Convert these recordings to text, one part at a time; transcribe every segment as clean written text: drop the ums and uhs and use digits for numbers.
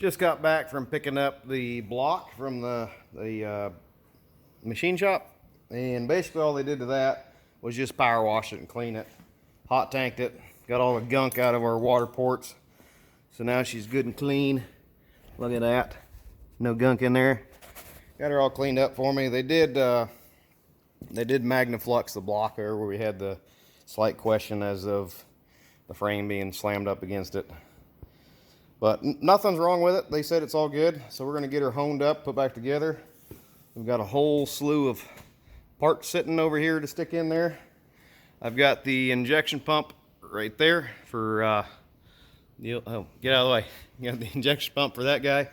Just got back from picking up the block from the machine shop, and basically all they did to that was just power wash it and clean it. Hot tanked it, got all the gunk out of our water ports. So now she's good and clean. Look at that, no gunk in there. Got her all cleaned up for me. They did magnaflux the block there where we had the slight question as of the frame being slammed up against it. But nothing's wrong with it. They said it's all good. So we're going to get her honed up, put back together. We've got a whole slew of parts sitting over here to stick in there. I've got the injection pump right there for, oh, get out of the way. You got the injection pump for that guy.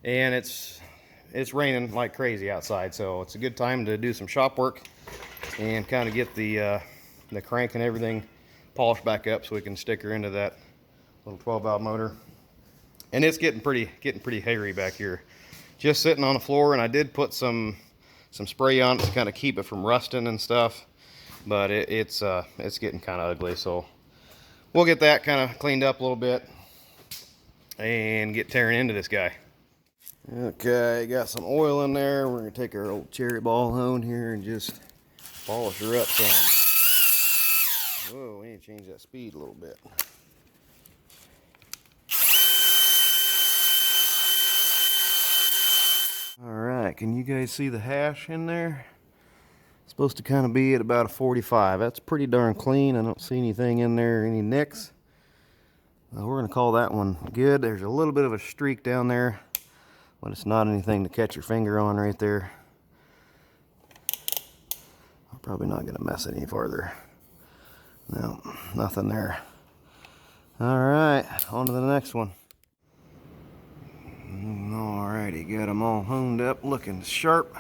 And it's raining like crazy outside. So it's a good time to do some shop work and kind of get the crank and everything polished back up so we can stick her into that little 12-valve motor. And it's getting pretty hairy back here. Just sitting on the floor, and I did put some spray on it to kind of keep it from rusting and stuff. But it's getting kind of ugly, so we'll get that kind of cleaned up a little bit and get tearing into this guy. Okay, got some oil in there. We're gonna take our old cherry ball hone here and just polish her up some. Whoa, we need to change that speed a little bit. Alright, can you guys see the hash in there? It's supposed to kind of be at about a 45. That's pretty darn clean. I don't see anything in there, any nicks. We're going to call that one good. There's a little bit of a streak down there, but it's not anything to catch your finger on right there. I'm probably not going to mess it any farther. No, nothing there. Alright, on to the next one. Alrighty, got them all honed up, looking sharp.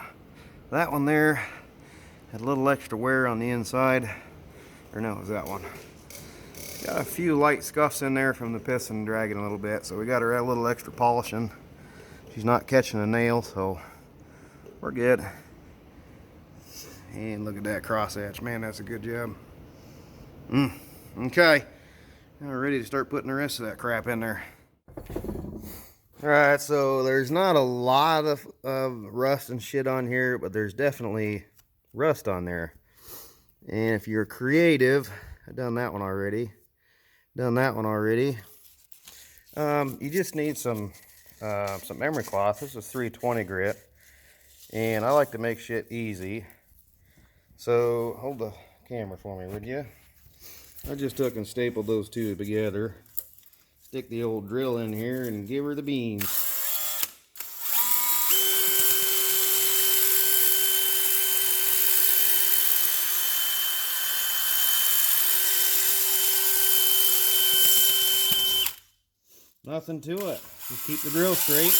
That one there had a little extra wear on the inside. Or no, it was that one. Got a few light scuffs in there from the piston dragging a little bit, so we got her a little extra polishing. She's not catching a nail, so we're good. And look at that crosshatch. Man, that's a good job. Okay. Now we're ready to start putting the rest of that crap in there. Alright, so there's not a lot of rust and shit on here, but there's definitely rust on there. And if you're creative, I've done that one already. You just need some memory cloth. This is 320 grit, and I like to make shit easy. So hold the camera for me, would you? I just took and stapled those two together. Stick the old drill in here and give her the beans. Nothing to it. Just keep the drill straight.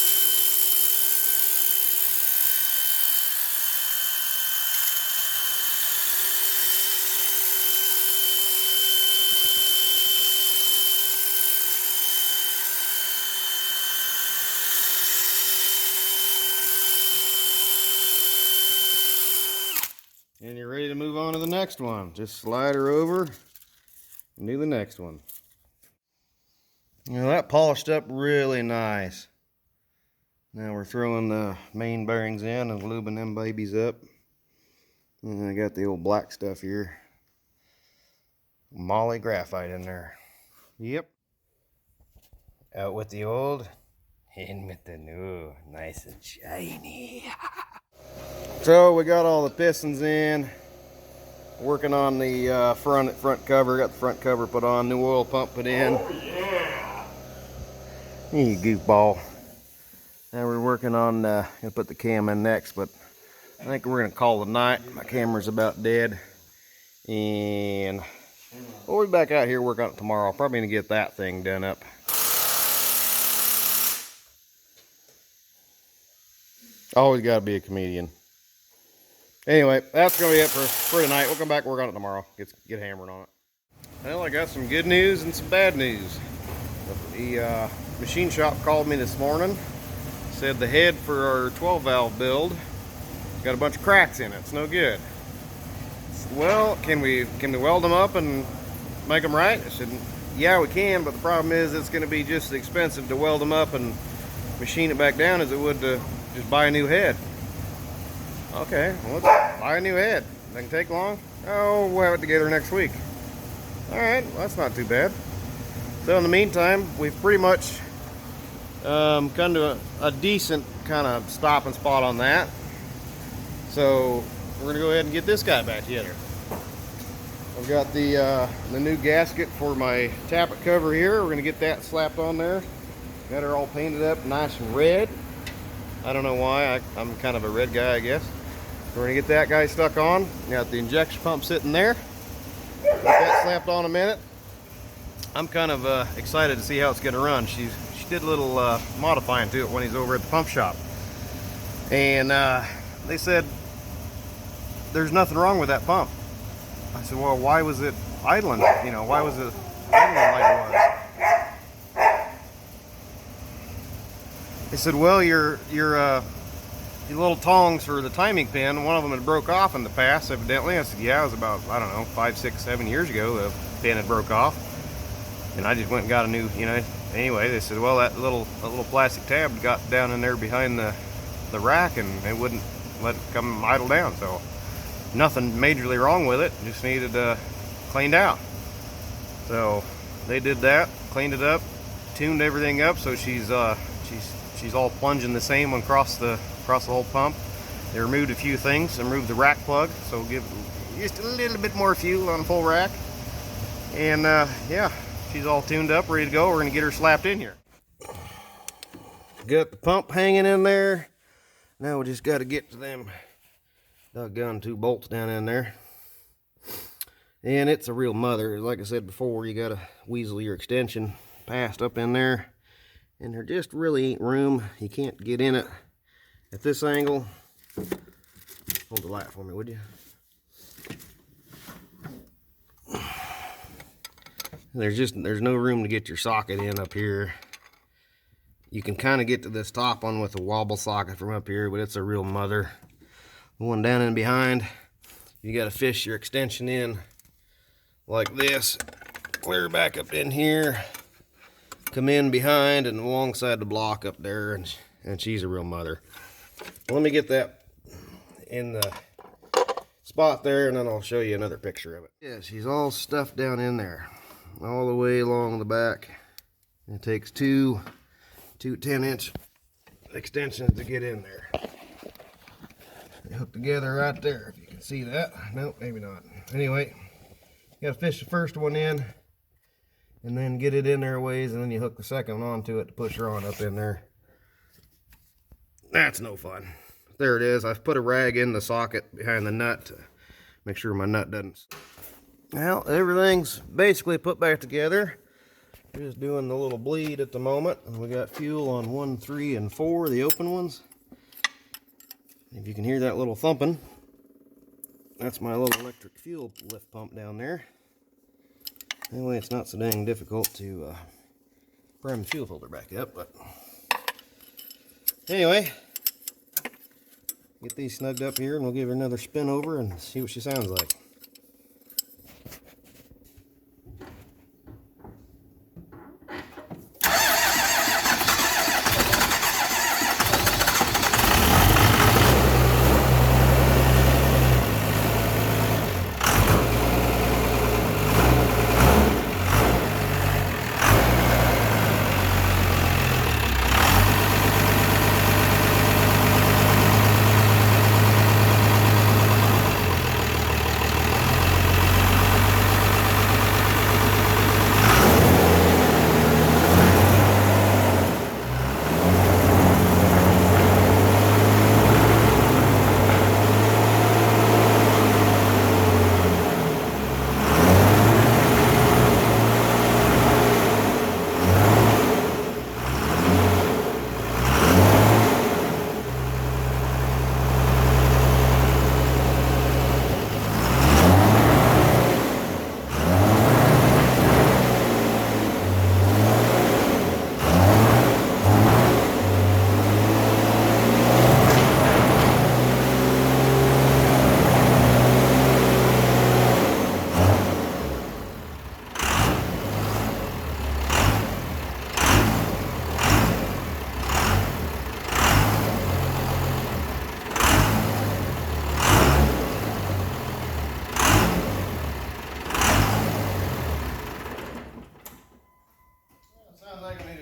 And you're ready to move on to the next one. Just slide her over and do the next one. You know, that polished up really nice. Now we're throwing the main bearings in and lubing them babies up. And I got the old black stuff here. Moly graphite in there. Yep. Out with the old, in with the new. Nice and shiny. So we got all the pistons in. Working on the front cover. Got the front cover put on. New oil pump put in. Oh yeah! You goofball. Now we're working on gonna put the cam in next, but I think we're gonna call it a night. My camera's about dead, and we'll be back out here working on it tomorrow. Probably gonna get that thing done up. Always gotta be a comedian. Anyway, that's gonna be it for tonight. We'll come back and work on it tomorrow. Get hammered on it. Well, I got some good news and some bad news. The machine shop called me this morning. Said the head for our 12-valve build got a bunch of cracks in it. It's no good. Well, can we weld them up and make them right? I said, yeah, we can, but the problem is it's going to be just as expensive to weld them up and machine it back down as it would to just buy a new head. Okay, well, let's buy a new head. That can take long? Oh, we'll have it together next week. Alright, well, that's not too bad. So in the meantime, we've pretty much come to a decent kind of stopping spot on that. So we're going to go ahead and get this guy back together. I've got the new gasket for my tappet cover here. We're going to get that slapped on there. Got her all painted up nice and red. I don't know why. I'm kind of a red guy, I guess. We're going to get that guy stuck on. Got the injection pump sitting there. Got that slapped on a minute. I'm kind of excited to see how it's going to run. She did a little modifying to it when he's over at the pump shop. And they said, there's nothing wrong with that pump. I said, well, why was it idling? You know, why was it idling like it was? They said, well, your little tongs for the timing pin, one of them had broke off in the past, evidently. I said, yeah, it was about, I don't know, 5, 6, 7 years ago the pin had broke off. And I just went and got a new, you know. Anyway, they said, well, that little plastic tab got down in there behind the rack and it wouldn't let it come idle down. So nothing majorly wrong with it, just needed cleaned out. So they did that, cleaned it up, tuned everything up so she's all plunging the same across the whole pump. They removed a few things, removed the rack plug, so give just a little bit more fuel on a full rack. And yeah, she's all tuned up, ready to go. We're gonna get her slapped in here. Got the pump hanging in there. Now we just got to get to them doggone 2 bolts down in there. And it's a real mother. Like I said before, you got to weasel your extension past up in there. And there just really ain't room. You can't get in it at this angle. Hold the light for me, would you? There's no room to get your socket in up here. You can kind of get to this top one with a wobble socket from up here, but it's a real mother. The one down in behind, you got to fish your extension in like this, clear back up in here, come in behind and alongside the block up there, and she's a real mother. Let me get that in the spot there, and then I'll show you another picture of it. Yeah, she's all stuffed down in there, all the way along the back. It takes two 10-inch extensions to get in there. They hook together right there, if you can see that. Nope, maybe not. Anyway, you gotta fish the first one in and then get it in there a ways, and then you hook the second one onto it to push her on up in there. That's no fun. There it is. I've put a rag in the socket behind the nut to make sure my nut doesn't. Well, everything's basically put back together. Just doing the little bleed at the moment, and we got fuel on 1, 3, and 4, the open ones. If you can hear that little thumping, that's my little electric fuel lift pump down there. Anyway, it's not so dang difficult to prime the fuel filter back up, but anyway, get these snugged up here and we'll give her another spin over and see what she sounds like.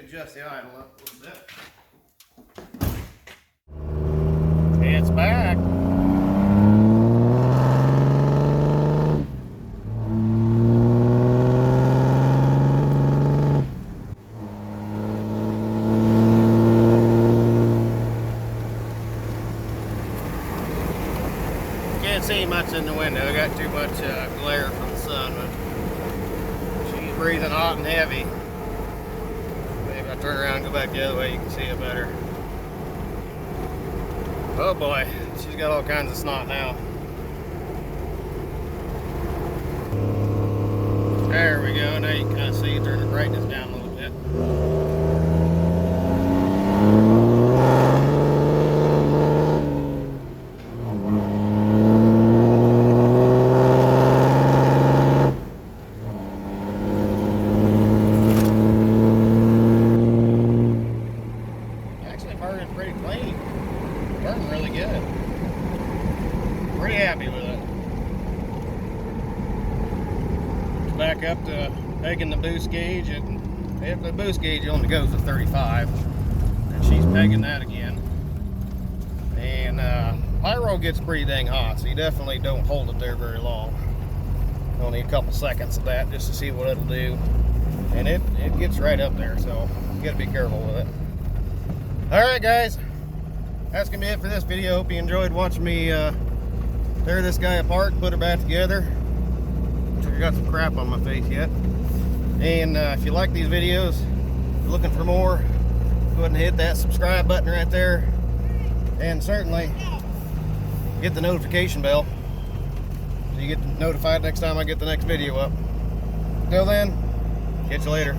adjust the idle up a little bit. It's back. Can't see much in the window. I got too much glare from the sun. But she's breathing hot and heavy. Maybe I turn around and go back the other way, you can see it better. Oh boy, she's got all kinds of snot now. There we go. Now you can kind of see, turn the brightness down a little bit. Burning pretty clean. Burning really good. Pretty happy with it. Back up to pegging the boost gauge, and if the boost gauge only goes to 35, and she's pegging that again. And pyro gets pretty dang hot, so you definitely don't hold it there very long. You'll need a couple seconds of that just to see what it'll do. And it gets right up there, so you gotta be careful with it. Alright guys, that's going to be it for this video. Hope you enjoyed watching me tear this guy apart and put her back together. I got some crap on my face yet. And if you like these videos, if you're looking for more, go ahead and hit that subscribe button right there. And certainly hit the notification bell so you get notified next time I get the next video up. Until then, catch you later.